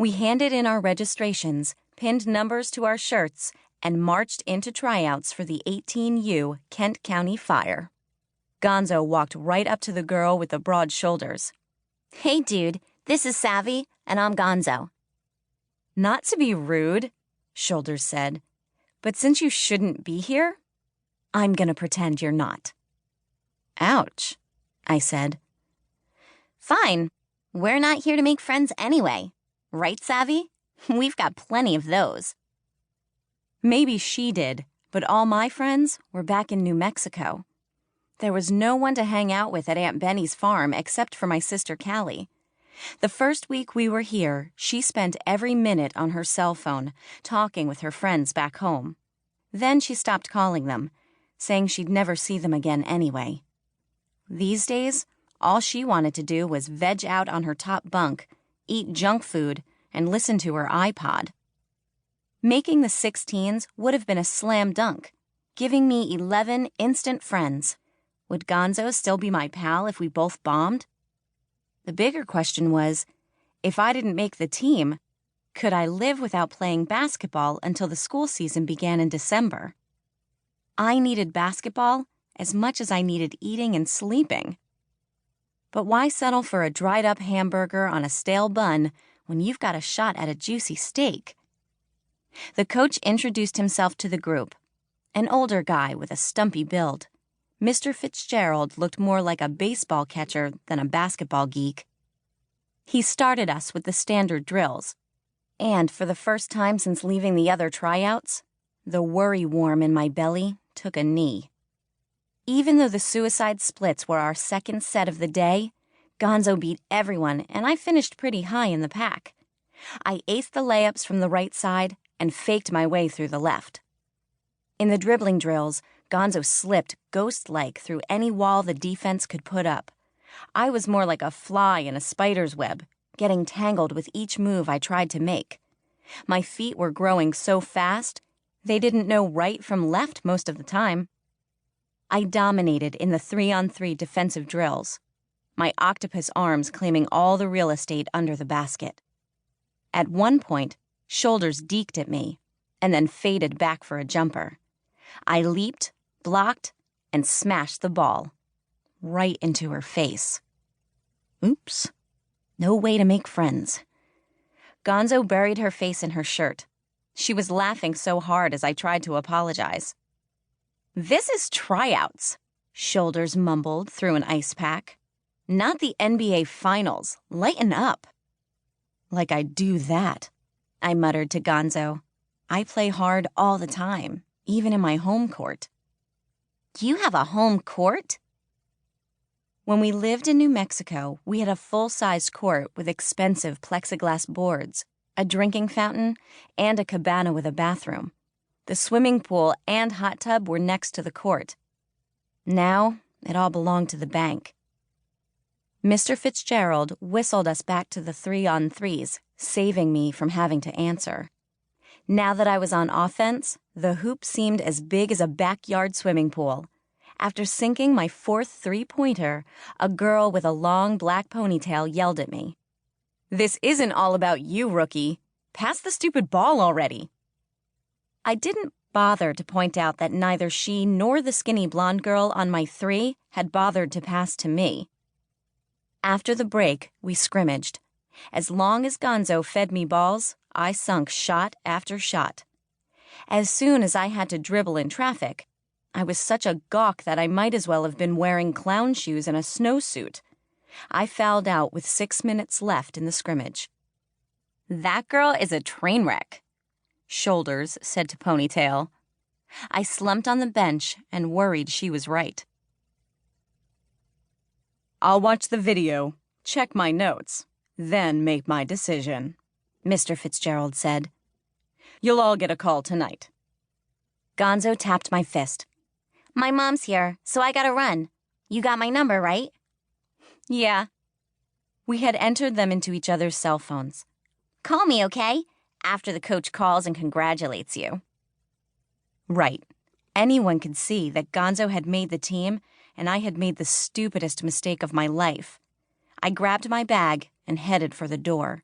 We handed in our registrations, pinned numbers to our shirts, and marched into tryouts for the 18U Kent County Fire. Gonzo walked right up to the girl with the broad shoulders. "Hey, dude, this is Savvy, and I'm Gonzo." "Not to be rude," Shoulders said, "but since you shouldn't be here, I'm gonna pretend you're not." "Ouch," I said. "Fine. We're not here to make friends anyway. Right, Savvy? We've got plenty of those." Maybe she did, but all my friends were back in New Mexico. There was no one to hang out with at Aunt Benny's farm except for my sister Callie. The first week we were here, she spent every minute on her cell phone, talking with her friends back home. Then she stopped calling them, saying she'd never see them again anyway. These days, all she wanted to do was veg out on her top bunk, eat junk food, and listen to her iPod. Making the 16s would have been a slam dunk, giving me 11 instant friends. Would Gonzo still be my pal if we both bombed? The bigger question was, if I didn't make the team, could I live without playing basketball until the school season began in December? I needed basketball as much as I needed eating and sleeping. But why settle for a dried-up hamburger on a stale bun when you've got a shot at a juicy steak? The coach introduced himself to the group, an older guy with a stumpy build. Mr. Fitzgerald looked more like a baseball catcher than a basketball geek. He started us with the standard drills, and for the first time since leaving the other tryouts, the worry worm in my belly took a knee. Even though the suicide splits were our second set of the day, Gonzo beat everyone and I finished pretty high in the pack. I aced the layups from the right side and faked my way through the left. In the dribbling drills, Gonzo slipped ghost-like through any wall the defense could put up. I was more like a fly in a spider's web, getting tangled with each move I tried to make. My feet were growing so fast, they didn't know right from left most of the time. I dominated in the 3-on-3 defensive drills, my octopus arms claiming all the real estate under the basket. At one point, Shoulders deked at me, and then faded back for a jumper. I leaped, blocked, and smashed the ball right into her face. Oops. No way to make friends. Gonzo buried her face in her shirt. She was laughing so hard as I tried to apologize. "This is tryouts," Shoulders mumbled through an ice pack. "Not the NBA Finals. Lighten up." "Like I'd do that," I muttered to Gonzo. "I play hard all the time, even in my home court." "You have a home court?" When we lived in New Mexico, we had a full-sized court with expensive plexiglass boards, a drinking fountain, and a cabana with a bathroom. The swimming pool and hot tub were next to the court. Now, it all belonged to the bank. Mr. Fitzgerald whistled us back to the 3-on-3s, saving me from having to answer. Now that I was on offense, the hoop seemed as big as a backyard swimming pool. After sinking my 4th three-pointer, a girl with a long black ponytail yelled at me. "This isn't all about you, rookie. Pass the stupid ball already." I didn't bother to point out that neither she nor the skinny blonde girl on my 3 had bothered to pass to me. After the break, we scrimmaged. As long as Gonzo fed me balls, I sunk shot after shot. As soon as I had to dribble in traffic, I was such a gawk that I might as well have been wearing clown shoes and a snowsuit. I fouled out with 6 minutes left in the scrimmage. "That girl is a train wreck," Shoulders said to Ponytail. I slumped on the bench and worried she was right. "I'll watch the video, check my notes, then make my decision," Mr. Fitzgerald said. "You'll all get a call tonight." Gonzo tapped my fist. "My mom's here, so I gotta run. You got my number, right?" "Yeah." We had entered them into each other's cell phones. "Call me, okay? After the coach calls and congratulates you." Right. Anyone could see that Gonzo had made the team and I had made the stupidest mistake of my life. I grabbed my bag and headed for the door.